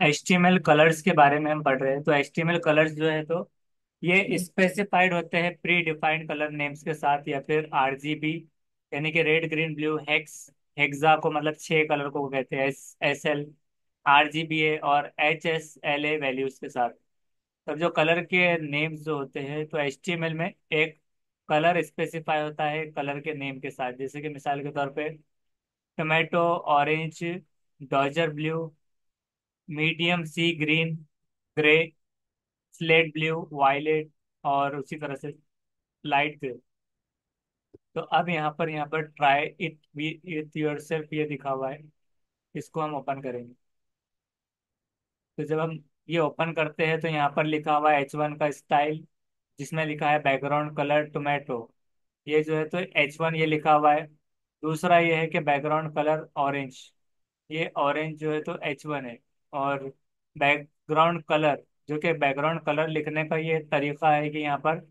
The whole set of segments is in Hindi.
HTML कलर्स के बारे में हम पढ़ रहे हैं। तो HTML कलर्स जो है तो ये स्पेसिफाइड होते हैं प्री डिफाइंड कलर नेम्स के साथ, या फिर RGB यानी कि red green blue hex, hexa को मतलब 6 कलर को कहते हैं, SL, RGBA और HSLA वैल्यूज के साथ। तब जो कलर के नेम्स जो होते हैं तो HTML में एक कलर स्पेसिफाई होता है कलर के नेम के साथ। जैसे कि मिसाल के तौर पे tomato orange, dodger blue, medium sea green, grey, slate blue, violet, और उसी तरह से लाइट ग्रे। तो अब यहाँ पर try it with your self ये दिखा हुआ है, इसको हम ओपन करेंगे। तो जब हम ये ओपन करते हैं तो यहाँ पर लिखा हुआ है H1 का स्टाइल, जिसमें लिखा है बैकग्राउंड कलर टोमेटो। ये जो है तो H1 ये लिखा हुआ है। दूसरा ये है कि बैकग्राउंड कलर ऑरेंज, ये ऑरेंज जो है तो H1 है। और बैकग्राउंड कलर, जो कि बैकग्राउंड कलर लिखने का ये तरीका है कि यहाँ पर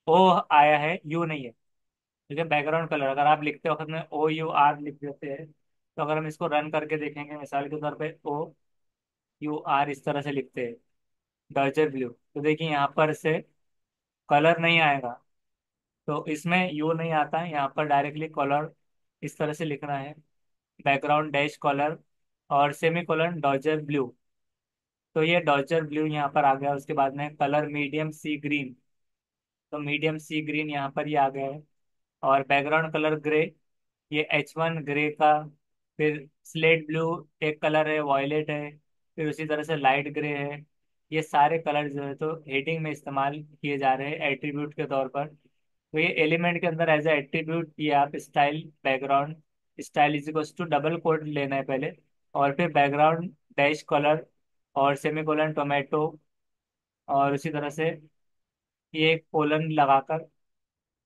ओ आया है, यू नहीं है। ठीक है, बैकग्राउंड कलर अगर आप लिखते वक्त में OUR लिख देते हैं, तो अगर हम इसको रन करके देखेंगे मिसाल के तौर पे OUR इस तरह से लिखते हैं, डॉजर ब्लू, तो देखिए यहाँ पर से कलर नहीं आएगा। तो इसमें यू नहीं आता है, यहाँ पर डायरेक्टली कलर इस तरह से लिखना है, बैकग्राउंड डैश कलर और सेमी कोलन डॉजर ब्लू। तो ये डॉजर ब्लू यहाँ पर आ गया। उसके बाद में कलर मीडियम सी ग्रीन, तो मीडियम सी ग्रीन यहाँ पर ये आ गया है। और बैकग्राउंड कलर ग्रे, ये H1 ग्रे का। फिर स्लेट ब्लू एक कलर है, वॉयलेट है। फिर उसी तरह से लाइट ग्रे है। ये सारे कलर जो है तो हेडिंग में इस्तेमाल किए जा रहे हैं एट्रीब्यूट के तौर पर। तो ये एलिमेंट के अंदर एज ए एट्रीब्यूट ये आप style background style is equals to double quote लेना है पहले, और फिर बैकग्राउंड डैश कलर और सेमीकोलन टोमेटो, और उसी तरह से ये कोलन लगाकर,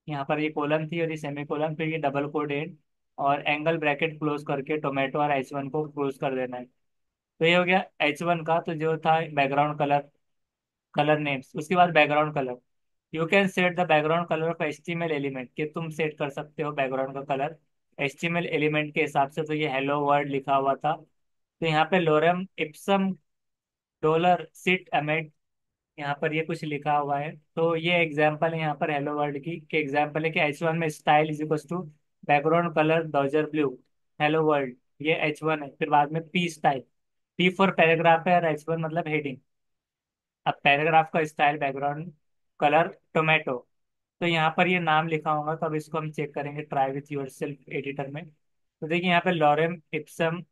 यहाँ पर ये कोलन थी और ये सेमी कोलन, फिर ये डबल कोड एंड और एंगल ब्रैकेट क्लोज करके टोमेटो और H1 को क्लोज कर देना है। तो ये हो गया H1 का, तो जो था बैकग्राउंड कलर, कलर नेम्स। उसके बाद background colour, you can set the background colour of HTML element, कि तुम सेट कर सकते हो बैकग्राउंड का कलर HTML एलिमेंट के हिसाब से। तो ये हेलो वर्ल्ड लिखा हुआ था, तो यहाँ पे lorem ipsum dolor sit amet, यहाँ पर ये कुछ लिखा हुआ है। तो ये एग्जाम्पल है यहाँ पर हेलो वर्ल्ड की, कि एग्जाम्पल है कि H1 में style is equal to background colour dodger blue, hello world, ये H1 है। फिर बाद में P style, P for paragraph है, और H1 मतलब हेडिंग। अब पैराग्राफ का स्टाइल बैकग्राउंड कलर टोमेटो। तो यहाँ पर ये नाम लिखा होगा, तो अब इसको हम चेक करेंगे try with your self editor में। तो देखिए यहाँ पे lorem Epson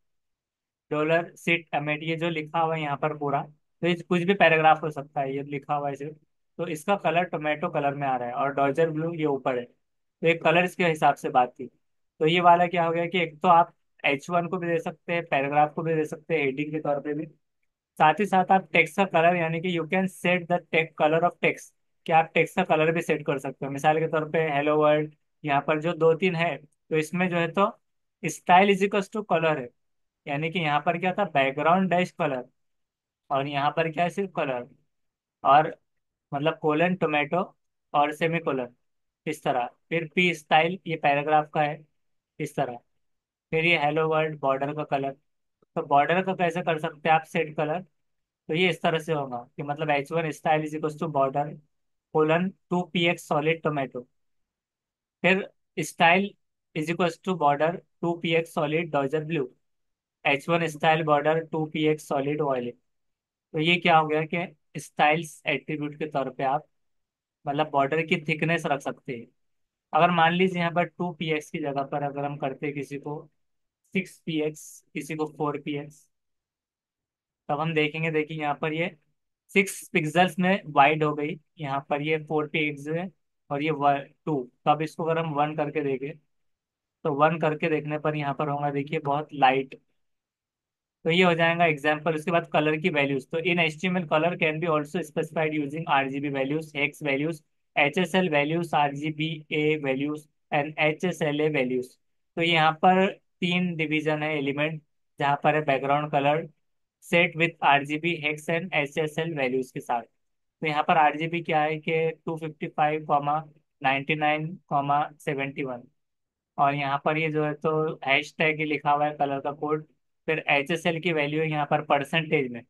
dollar seat Amet, ये जो लिखा हुआ है यहाँ पर पूरा, तो ये कुछ भी पैराग्राफ हो सकता है, ये लिखा हुआ है सिर्फ। तो इसका कलर टोमेटो कलर में आ रहा है, और डॉजर ब्लू ये ऊपर है। तो एक कलर के हिसाब से बात थी। तो ये वाला क्या हो गया कि एक तो आप H1 को भी दे सकते हैं, पैराग्राफ को भी दे सकते हैं हेडिंग के तौर पे भी। साथ ही साथ आप टेक्स्ट का कलर, यानी कि you can set the text colour of text, कि आप टेक्स्ट का कलर भी सेट कर सकते हो। मिसाल के तौर पे हेलो वर्ल्ड, यहाँ पर जो दो तीन है, तो इसमें जो है तो style is equal to colour है, यानी कि यहाँ पर क्या था बैकग्राउंड डैश कलर, और यहाँ पर क्या है सिर्फ कलर, और मतलब कोलन टोमेटो और सेमी कोलन, इस तरह। फिर P स्टाइल ये पैराग्राफ का है, इस तरह। फिर ये हेलो वर्ल्ड बॉर्डर का कलर। तो बॉर्डर का कैसे कर सकते हैं आप सेट कलर, तो ये इस तरह से होगा कि मतलब H1 style is equal to border colon 2px solid tomato. फिर style is equal to border 2px solid dodger blue, H1 style border 2px solid violet. तो ये क्या हो गया कि स्टाइल्स एट्रीब्यूट के तौर पे आप मतलब बॉर्डर की थिकनेस रख सकते हैं। अगर मान लीजिए यहाँ पर 2px की जगह पर अगर हम करते हैं किसी को 6px, किसी को 4px, तब हम देखेंगे, देखिए यहाँ पर ये 6 पिक्सल्स में वाइड हो गई, यहाँ पर ये 4px है, और ये 2। तो अब इसको अगर हम 1 करके देखें, तो 1 करके देखने पर यहाँ पर होगा देखिए बहुत लाइट। तो ये हो जाएगा एग्जाम्पल। उसके बाद कलर की वैल्यूज, तो इन HTML colour can be also specified using RGB values, hex values, HSL values, RGBA values and HSLA values. तो यहाँ पर 3 डिवीजन है एलिमेंट, जहाँ पर है background colour set with RGB hex and HSL values के साथ। तो यहाँ पर RGB क्या है कि 255,99,71, और यहाँ पर ये जो है तो हैश टैग लिखा हुआ है कलर का कोड। फिर HSL की वैल्यू है यहाँ पर परसेंटेज में,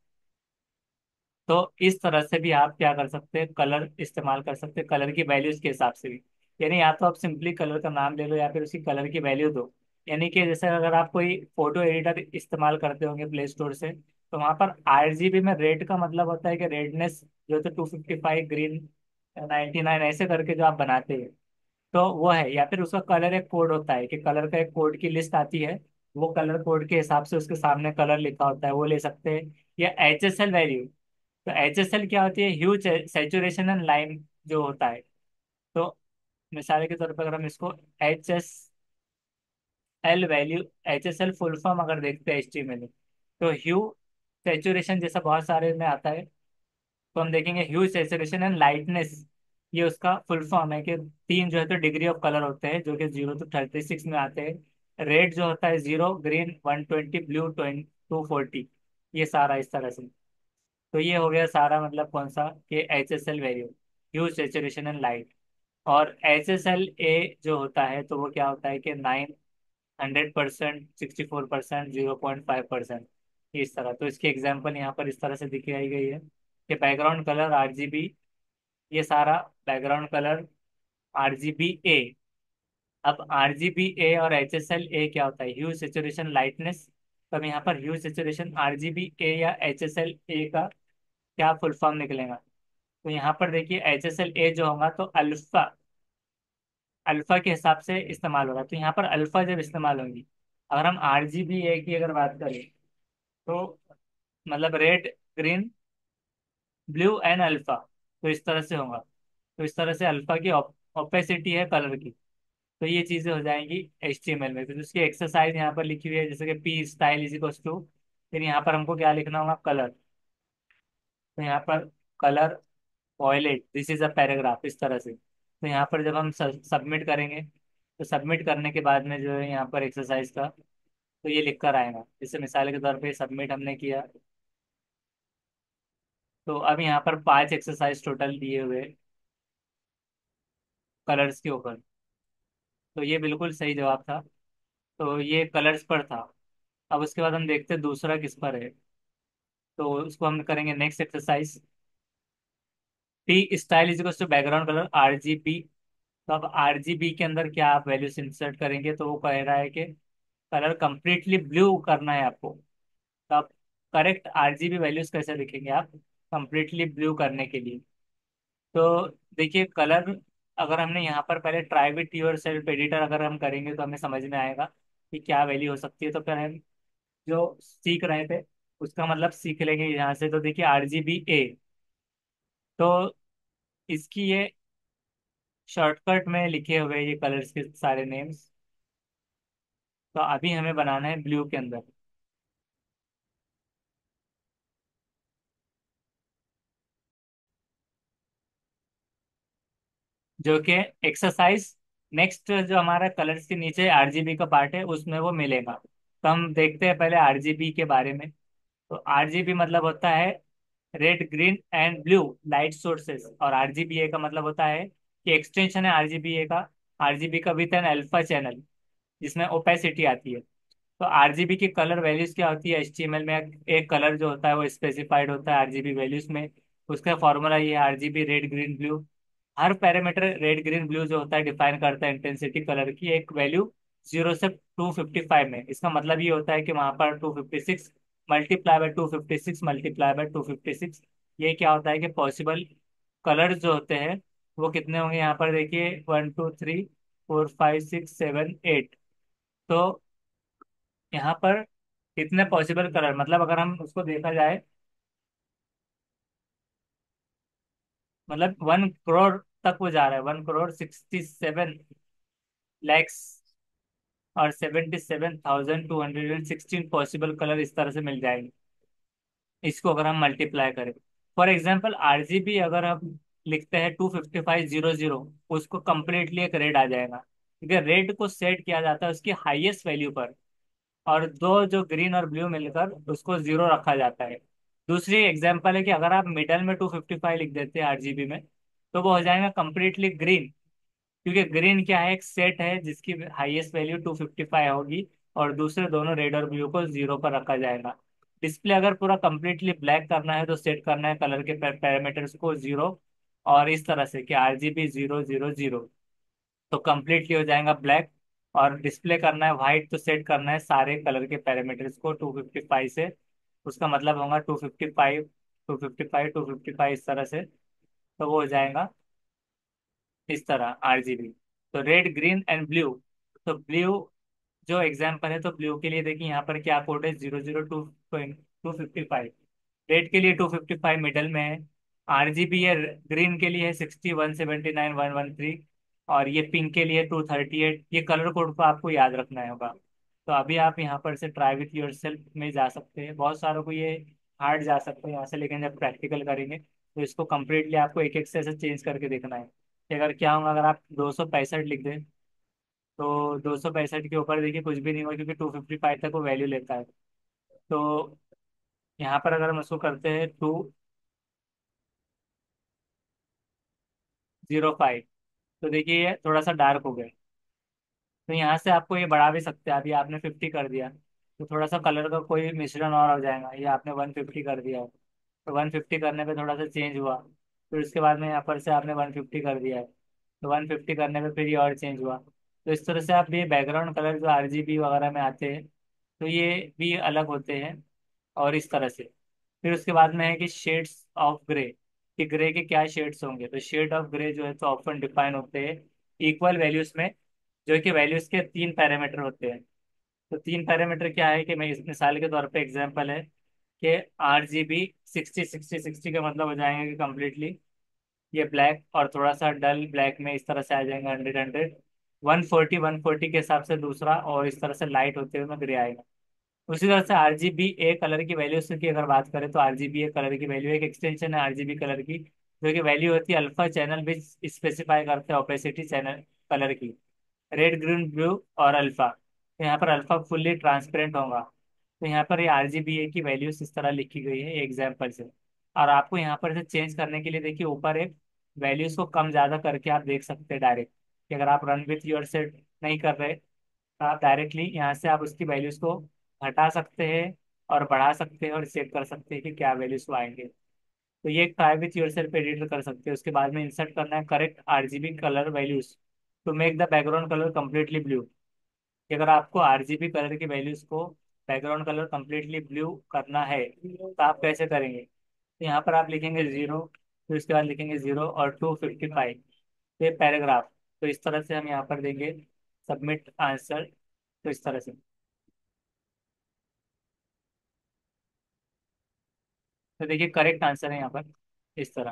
तो इस तरह से भी आप क्या कर सकते हैं, कलर इस्तेमाल कर सकते हैं, कलर की वैल्यूज के हिसाब से भी। यानी या तो आप सिंपली कलर का नाम ले लो या फिर उसकी कलर की वैल्यू दो। यानी कि जैसे अगर आप कोई फोटो एडिटर इस्तेमाल करते होंगे प्ले स्टोर से, तो वहां पर RGB में रेड का मतलब होता है कि रेडनेस जो तो 255, ग्रीन 99, ऐसे करके जो आप बनाते हैं, तो वो है। या फिर उसका कलर एक कोड होता है कि कलर का एक कोड की लिस्ट आती है, वो कलर कोड के हिसाब से उसके सामने कलर लिखा होता है, वो ले सकते हैं। या HSL वैल्यू, तो HSL क्या होती है, ह्यूज सैचुरेशन एंड लाइम जो होता है। तो मिसाल के तौर पर अगर हम इसको HSL value, HSL full form अगर देखते हैं HTML में, तो ह्यू सैचुरेशन जैसा बहुत सारे में आता है, तो हम देखेंगे ह्यू सैचुरेशन एंड लाइटनेस, ये उसका फुल फॉर्म है कि तीन जो है तो डिग्री ऑफ कलर होते हैं जो कि 0 to 36 में आते हैं। रेड जो होता है 0, ग्रीन 120, ब्लू 240, ये सारा इस तरह से। तो ये हो गया सारा, मतलब कौन सा कि HSL value, hue saturation and light. और HSLA जो होता है तो वो क्या होता है कि 900%, 64%, 0.5%, इस तरह। तो इसकी एग्जांपल यहाँ पर इस तरह से दिखाई गई है कि बैकग्राउंड कलर RGB, ये सारा बैकग्राउंड कलर RGBA। अब RGBA और HSLA क्या होता है, ह्यू सैचुरेशन लाइटनेस। तो अब यहाँ पर ह्यू सैचुरेशन RGBA या HSLA का क्या फुल फॉर्म निकलेगा। तो यहाँ पर देखिए HSLA जो होगा तो अल्फा, अल्फा के हिसाब से इस्तेमाल होगा। तो यहाँ पर अल्फा जब इस्तेमाल होंगी, अगर हम RGBA की अगर बात करें, तो मतलब red, green, blue and alpha, तो इस तरह से होगा। तो इस तरह से अल्फा की ओपेसिटी है कलर की। तो ये चीजें हो जाएंगी HTML में। फिर उसकी एक्सरसाइज यहाँ पर लिखी हुई है, जैसे कि P style is equal to, फिर यहाँ पर हमको क्या लिखना होगा, कलर। तो यहाँ पर colour violet, this is a paragraph, इस तरह से। तो यहाँ पर जब हम सबमिट करेंगे, तो सबमिट करने के बाद में जो है यहाँ पर एक्सरसाइज का, तो ये लिख कर आएगा। जैसे मिसाल के तौर पे सबमिट हमने किया, तो अब यहाँ पर 5 एक्सरसाइज टोटल दिए हुए कलर्स के ऊपर। तो ये बिल्कुल सही जवाब था। तो ये कलर्स पर था। अब उसके बाद हम देखते हैं दूसरा किस पर है। तो उसको हम करेंगे next exercise. T style is to background colour RGB। तो अब RGB के अंदर क्या आप वैल्यूज इंसर्ट करेंगे, तो वो कह रहा है कि कलर कंप्लीटली ब्लू करना है आपको। तो आप करेक्ट RGB वैल्यूज कैसे लिखेंगे आप कंप्लीटली ब्लू करने के लिए। तो देखिए कलर, अगर हमने यहाँ पर पहले try with your self editor अगर हम करेंगे तो हमें समझ में आएगा कि क्या वैल्यू हो सकती है। तो फिर हम जो सीख रहे थे उसका मतलब सीख लेंगे यहाँ से। तो देखिए RGBA, तो इसकी ये शॉर्टकट में लिखे हुए ये कलर्स के सारे नेम्स। तो अभी हमें बनाना है ब्लू के अंदर, जो कि एक्सरसाइज नेक्स्ट जो हमारा कलर्स के नीचे RGB का पार्ट है उसमें वो मिलेगा। तो हम देखते हैं पहले RGB के बारे में। तो RGB मतलब होता है red, green and blue light sources, और RGBA का मतलब होता है कि एक्सटेंशन है RGBA का, RGB का विथ एन अल्फा चैनल, जिसमें ओपेसिटी आती है। तो RGB की कलर वैल्यूज क्या होती है, HTML में एक कलर जो होता है वो स्पेसिफाइड होता है RGB वैल्यूज में। उसका फॉर्मूला ये है RGB रेड ग्रीन ब्लू। हर पैरामीटर रेड ग्रीन ब्लू जो होता है डिफाइन करता है इंटेंसिटी कलर की एक वैल्यू 0 से 255 में। इसका मतलब ये होता है कि वहां पर 256 मल्टीप्लाई बाय 256 मल्टीप्लाई बाय 256, ये क्या होता है कि पॉसिबल कलर्स जो होते हैं वो कितने होंगे। यहाँ पर देखिए 1 2 3 4 5 6 7 8। तो यहाँ पर कितने पॉसिबल कलर, मतलब अगर हम उसको देखा जाए, मतलब 1 करोड़ तक वो जा रहा है, 1 करोड़ 67 लैक्स और 77,216 पॉसिबल कलर इस तरह से मिल जाएंगे, इसको अगर हम मल्टीप्लाई करें। फॉर एग्जाम्पल RGB अगर हम लिखते हैं 25500, उसको कंप्लीटली एक रेड आ जाएगा, क्योंकि रेड को सेट किया जाता है उसकी हाईएस्ट वैल्यू पर, और दो जो ग्रीन और ब्लू मिलकर उसको 0 रखा जाता है। दूसरी एग्जांपल है कि अगर आप मिडल में 255 लिख देते हैं RGB में, तो वो हो जाएगा कंप्लीटली ग्रीन, क्योंकि ग्रीन क्या है, एक सेट है जिसकी हाईएस्ट वैल्यू 255 होगी, और दूसरे दोनों रेड और ब्लू को 0 पर रखा जाएगा। डिस्प्ले अगर पूरा कंप्लीटली ब्लैक करना है तो सेट करना है कलर के पैरामीटर्स को 0, और इस तरह से कि RGB 000, तो कंप्लीटली हो जाएगा ब्लैक। और डिस्प्ले करना है वाइट तो सेट करना है सारे कलर के पैरामीटर्स को 255 से, उसका मतलब होगा 255, 255, 255 इस तरह से, तो वो हो जाएगा इस तरह RGB। तो रेड ग्रीन एंड ब्लू, तो ब्लू जो एग्जाम्पल है, तो ब्लू के लिए देखिए यहाँ पर क्या कोड है, 002.255। रेड के लिए 255 मिडल में है। RGB है, ग्रीन के लिए है 60, 179, 113, और ये पिंक के लिए 238। ये कलर कोड को आपको याद रखना है होगा। तो अभी आप यहाँ पर से ट्राई विथ योर सेल्फ में जा सकते हैं, बहुत सारों को ये हार्ड जा सकते हैं यहाँ से, लेकिन जब प्रैक्टिकल करेंगे तो इसको कम्प्लीटली आपको एक एक से ऐसे चेंज करके देखना है कि अगर क्या होगा, अगर आप 265 लिख दें तो 265 के ऊपर देखिए कुछ भी नहीं होगा, क्योंकि 255 तक वो वैल्यू लेता है। तो यहाँ पर अगर हम उसको करते हैं 205, तो देखिए ये थोड़ा सा डार्क हो गया। तो यहाँ से आपको ये बढ़ा भी सकते हैं, अभी आपने 50 कर दिया तो थोड़ा सा कलर का कोई मिश्रण और हो जाएगा, ये आपने 150 कर दिया है तो 150 करने पे थोड़ा सा चेंज हुआ। फिर उसके बाद में यहाँ पर से आपने 150 कर दिया है तो 150 करने पे फिर ये और चेंज हुआ। तो इस तरह से आप ये बैकग्राउंड कलर जो RGB वगैरह में आते हैं तो ये भी अलग होते हैं। और इस तरह से फिर उसके बाद में है कि शेड्स ऑफ ग्रे, कि ग्रे के क्या शेड्स होंगे, तो शेड ऑफ ग्रे जो है तो ऑप्शन डिफाइन होते हैं इक्वल वैल्यूज में, जो कि वैल्यूज के 3 पैरामीटर होते हैं। तो 3 पैरामीटर क्या है, कि मैं इस मिसाल के तौर पे एग्जांपल है कि RGB 60, 60, 60 का मतलब हो जाएंगे कि कम्प्लीटली ये ब्लैक, और थोड़ा सा डल ब्लैक में इस तरह से आ जाएंगे 100, 100, 140, 140 के हिसाब से दूसरा, और इस तरह से लाइट होते हुए में ग्रे आएगा। उसी तरह से RGB ए कलर की वैल्यू की अगर बात करें तो RGB ए कलर की वैल्यू एक एक्सटेंशन है RGB कलर की, जो कि वैल्यू होती है अल्फा चैनल विच स्पेसिफाई करते हैं ओपेसिटी चैनल कलर की, रेड ग्रीन ब्लू और अल्फा। तो यहाँ पर अल्फा फुल्ली ट्रांसपेरेंट होगा। तो यहाँ पर ये RGB की वैल्यूज इस तरह लिखी गई है एग्जाम्पल से। और आपको यहाँ पर से चेंज करने के लिए देखिए ऊपर एक वैल्यूज को कम ज्यादा करके आप देख सकते हैं डायरेक्ट, कि अगर आप रन विथ योर सेट नहीं कर रहे तो आप डायरेक्टली यहाँ से आप उसकी वैल्यूज को हटा सकते हैं और बढ़ा सकते हैं और चेक कर सकते हैं कि क्या वैल्यूज आएंगे। तो ये एक try with your self editor कर सकते हैं। उसके बाद में इंसर्ट करना है correct RGB colour values to make the background colour completely blue, कि अगर आपको RGB कलर की वैल्यूज को बैकग्राउंड कलर कम्प्लीटली ब्लू करना है तो आप कैसे करेंगे। तो यहाँ पर आप लिखेंगे 0, फिर उसके बाद लिखेंगे 0 और 255, ये पैराग्राफ। तो इस तरह से हम यहाँ पर देंगे सबमिट आंसर, तो इस तरह से। तो देखिए करेक्ट आंसर है यहाँ पर इस तरह।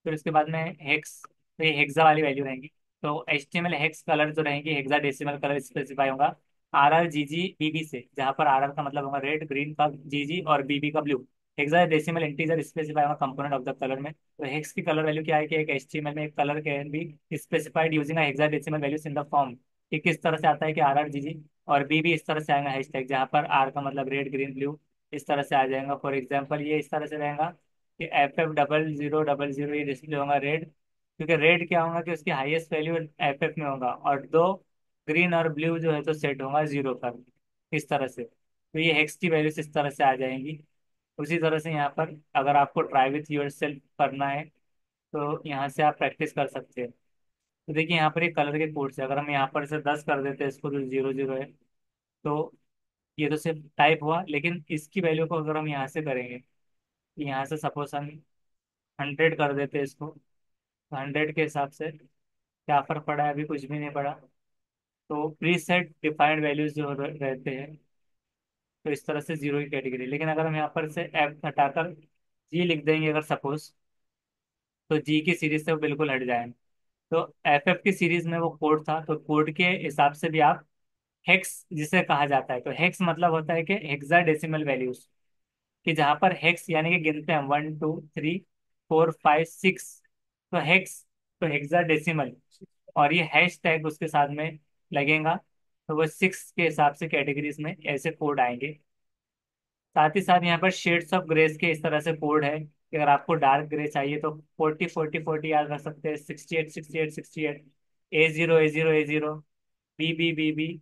फिर उसके बाद में हेक्स, तो ये हेक्सा वाली वैल्यू रहेंगी। तो HTML हेक्स कलर जो रहेंगी, हेक्सा डेसिमल कलर स्पेसिफाई होगा RRGGBB से, जहाँ पर RR का मतलब होगा रेड, ग्रीन का GG और BB का blue. Hexa decimal integer specify होगा कंपोनेंट ऑफ द कलर में। तो हेक्स की कलर वैल्यू क्या है, कि एक HTML में एक colour can be specified using hexa decimal values in the form, कि किस तरह से आता है कि RRGG, और BB इस तरह से आएगा हैशटैग, जहाँ पर R का मतलब रेड ग्रीन ब्लू इस तरह से आ जाएगा। फॉर एग्जाम्पल ये इस तरह से रहेगा कि FF0000, ये डिस्प्ले होगा रेड, क्योंकि रेड क्या होगा कि उसकी हाईएस्ट वैल्यू FF में होगा, और दो ग्रीन और ब्लू जो है तो सेट होगा 0 पर, इस तरह से। तो ये हेक्स की वैल्यूज इस तरह से आ जाएंगी। उसी तरह से यहाँ पर अगर आपको ट्राई विथ योर सेल्फ करना है तो यहाँ से आप प्रैक्टिस कर सकते हैं। तो देखिए यहाँ पर एक कलर के कोड से अगर हम यहाँ पर से 10 कर देते हैं इसको, जो 00 है, तो ये तो सिर्फ टाइप हुआ, लेकिन इसकी वैल्यू को अगर हम यहाँ से करेंगे, यहाँ से सपोज हम 100 कर देते हैं इसको, तो 100 के हिसाब से क्या फर्क पड़ा है, अभी कुछ भी नहीं पड़ा। तो प्री सेट डिफाइंड वैल्यूज जो रहते हैं, तो इस तरह से 0 की कैटेगरी। लेकिन अगर हम यहाँ पर से F हटाकर G लिख देंगे अगर सपोज, तो G की सीरीज से वो बिल्कुल हट जाएंगे। तो FF की सीरीज में वो कोड था, तो कोड के हिसाब से भी आप हेक्स जिसे कहा जाता है, तो हेक्स मतलब होता है कि हेक्सा डेसिमल वैल्यूज, कि जहां पर हेक्स यानी कि गिनते हैं 1 2 3 4 5 6, तो हेक्स, तो हेक्सा डेसिमल, और ये हैश टैग उसके साथ में लगेगा, तो वो 6 के हिसाब से कैटेगरीज में ऐसे कोड आएंगे। साथ ही साथ यहाँ पर शेड्स ऑफ ग्रेस के इस तरह से कोड है कि अगर आपको डार्क ग्रे चाहिए तो 40 40 40 याद रख सकते हैं, 68 68 68, A0 A0 A0, BB BB,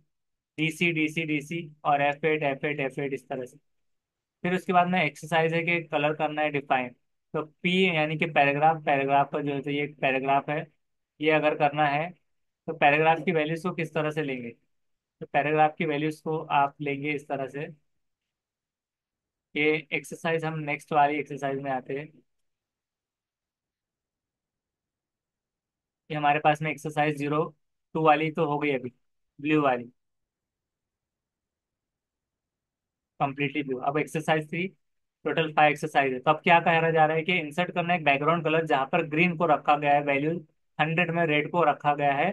DC DC DC, और F8 F8 F8 इस तरह से। फिर उसके बाद में एक्सरसाइज है कि कलर करना है डिफाइन। तो पी यानी कि पैराग्राफ, पैराग्राफ का जो है तो ये एक पैराग्राफ है, ये अगर करना है तो पैराग्राफ की वैल्यूज को किस तरह से लेंगे। तो पैराग्राफ की वैल्यूज को आप लेंगे इस तरह से। ये एक्सरसाइज हम नेक्स्ट वाली एक्सरसाइज में आते हैं। ये हमारे पास में एक्सरसाइज 02 वाली तो हो गई अभी, ब्लू वाली, कंप्लीटली ब्लू। अब एक्सरसाइज 3, टोटल 5 एक्सरसाइज है। तो अब क्या कहा जा रहा है कि इंसर्ट करना है एक बैकग्राउंड कलर जहां पर ग्रीन को रखा गया है वैल्यू 100 में, रेड को रखा गया है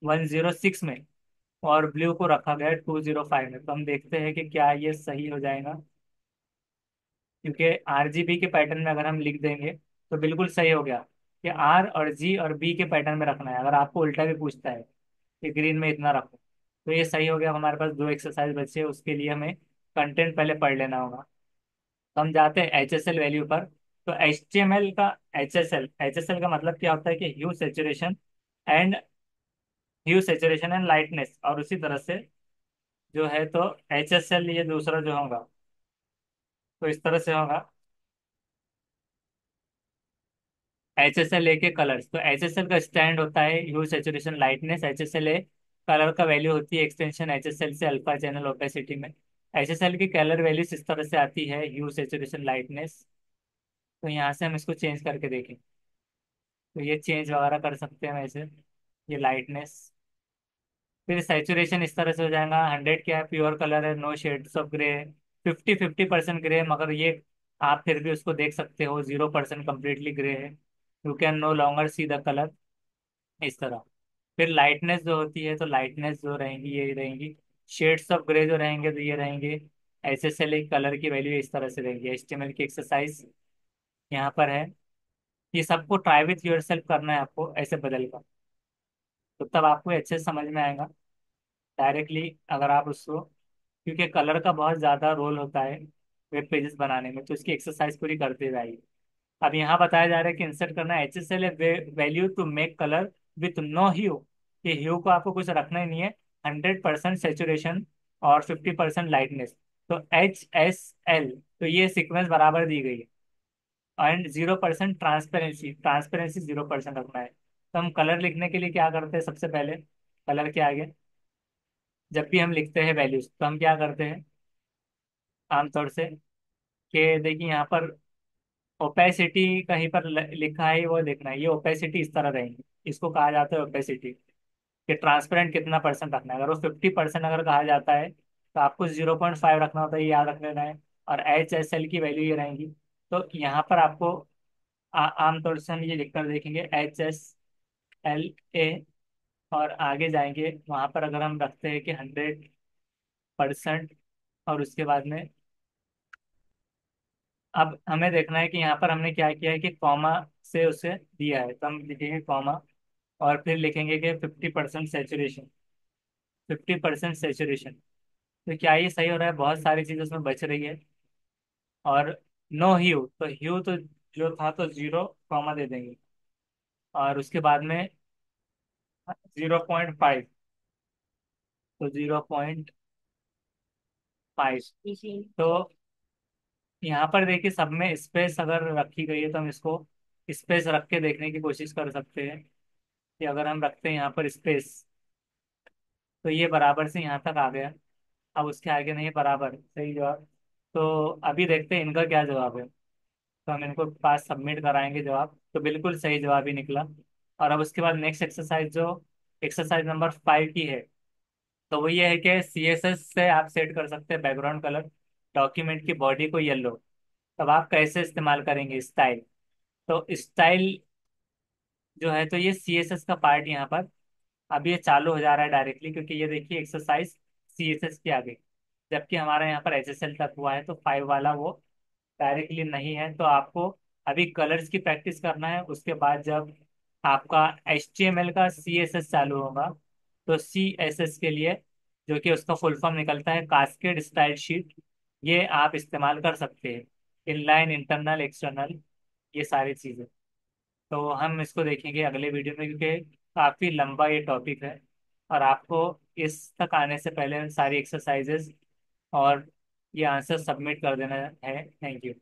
106 में, और ब्लू को रखा गया है 205 में। तो हम देखते हैं कि क्या ये सही हो जाएगा, क्योंकि आरजीबी के पैटर्न में अगर हम लिख देंगे तो बिल्कुल सही हो गया कि आर और जी और बी के पैटर्न में रखना है। अगर आपको उल्टा भी पूछता है कि ग्रीन में इतना रखो, तो ये सही हो गया। हमारे पास 2 एक्सरसाइज बचे, उसके लिए हमें कंटेंट पहले पढ़ लेना होगा। तो हम जाते हैं एच एस एल वैल्यू पर। तो एच टी एम एल का एच एस एल का मतलब क्या होता है कि and hue saturation and lightness. और उसी तरह से जो है तो एच एस एल ये दूसरा जो होगा तो इस तरह से होगा। एच एस एल ए के कलर्स, तो एच एस एल का स्टैंड होता है hue saturation lightness. H S L A colour का वैल्यू होती है एक्सटेंशन एच एस एल से अल्फा चैनल ओपेसिटी में। एच एस एल की कलर वैल्यूज इस तरह से आती है ह्यू सैचुरेशन लाइटनेस। तो यहाँ से हम इसको चेंज करके देखें तो ये चेंज वगैरह कर सकते हैं वैसे। ये लाइटनेस, फिर सैचुरेशन इस तरह से हो जाएगा। 100 क्या है, प्योर कलर है, no shades of grey. 50-50% grey, मगर ये आप फिर भी उसको देख सकते हो 0% कम्प्लीटली ग्रे है। You can no longer see the colour, इस तरह। फिर लाइटनेस जो होती है, तो लाइटनेस जो रहेंगी ये रहेंगी। शेड्स ऑफ ग्रे जो रहेंगे तो ये रहेंगे। एस एस एल कलर की वैल्यू इस तरह से रहेंगी। एच टी एम एल की एक्सरसाइज यहाँ पर है। ये सबको ट्राई विथ योर सेल्फ करना है आपको ऐसे बदल कर, तो तब आपको अच्छे से समझ में आएगा डायरेक्टली। अगर आप उसको, क्योंकि कलर का बहुत ज्यादा रोल होता है वेब पेजेस बनाने में, तो इसकी एक्सरसाइज पूरी करते जाइए। अब यहाँ बताया जा रहा है कि इंसर्ट करना है H S L value to make colour with no hue. ये ह्यू को आपको कुछ रखना ही नहीं है। 100% सेचुरेशन और 50% लाइटनेस। तो एच एस एल, तो ये सीक्वेंस बराबर दी गई है। एंड 0% ट्रांसपेरेंसी, ट्रांसपेरेंसी 0% रखना है। तो हम कलर लिखने के लिए क्या करते हैं, सबसे पहले कलर के आगे जब भी हम लिखते हैं वैल्यूज तो हम क्या करते हैं आमतौर से, कि देखिए यहाँ पर ओपेसिटी कहीं पर लिखा है वो देखना है। ये ओपेसिटी इस तरह रहेंगी, इसको कहा जाता है ओपेसिटी। कि ट्रांसपेरेंट कितना परसेंट रखना है, अगर वो 50% अगर कहा जाता है तो आपको 0.5 रखना होता है, ये याद रख लेना है। और एच एस एल की वैल्यू ये रहेंगी। तो यहाँ पर आपको आमतौर से हम ये लिखकर देखेंगे HSLA। और आगे जाएंगे वहां पर अगर हम रखते हैं कि 100%, और उसके बाद में अब हमें देखना है कि यहाँ पर हमने क्या किया है कि कॉमा से उसे दिया है, तो हम लिखेंगे कॉमा। और फिर लिखेंगे कि 50% सेचुरेशन, 50% सेचुरेशन। तो क्या ये सही हो रहा है, बहुत सारी चीज़ उसमें बच रही है। और नो ह्यू, तो ह्यू तो जो था तो 0 दे देंगे। और उसके बाद में 0.5, तो 0.5। तो यहाँ पर देखिए सब में स्पेस अगर रखी गई है तो हम इसको स्पेस रख के देखने की कोशिश कर सकते हैं। कि अगर हम रखते हैं यहाँ पर स्पेस तो ये बराबर से यहाँ तक आ गया। अब उसके आगे नहीं, बराबर सही जवाब। तो अभी देखते हैं इनका क्या जवाब है। तो हम इनको पास सबमिट कराएंगे जवाब, तो बिल्कुल सही जवाब ही निकला। और अब उसके बाद नेक्स्ट एक्सरसाइज जो एक्सरसाइज नंबर 5 की है, तो वो ये है कि CSS से आप सेट कर सकते हैं बैकग्राउंड कलर, डॉक्यूमेंट की बॉडी को येलो। तब आप कैसे इस्तेमाल करेंगे स्टाइल। तो स्टाइल जो है तो ये CSS का पार्ट यहाँ पर अब ये चालू हो जा रहा है डायरेक्टली, क्योंकि ये देखिए एक्सरसाइज CSS की आ गई। जबकि हमारा यहाँ पर HSL तक हुआ है, तो 5 वाला वो डायरेक्टली नहीं है। तो आपको अभी कलर्स की प्रैक्टिस करना है, उसके बाद जब आपका HTML का CSS चालू होगा तो CSS के लिए, जो कि उसका फुल फॉर्म निकलता है कास्केड स्टाइल शीट, ये आप इस्तेमाल कर सकते हैं। इनलाइन, इंटरनल, एक्सटर्नल, ये सारी चीज़ें। तो हम इसको देखेंगे अगले वीडियो में, क्योंकि काफ़ी लंबा ये टॉपिक है। और आपको इस तक आने से पहले सारी एक्सरसाइजेज और ये आंसर सबमिट कर देना है। Thank you.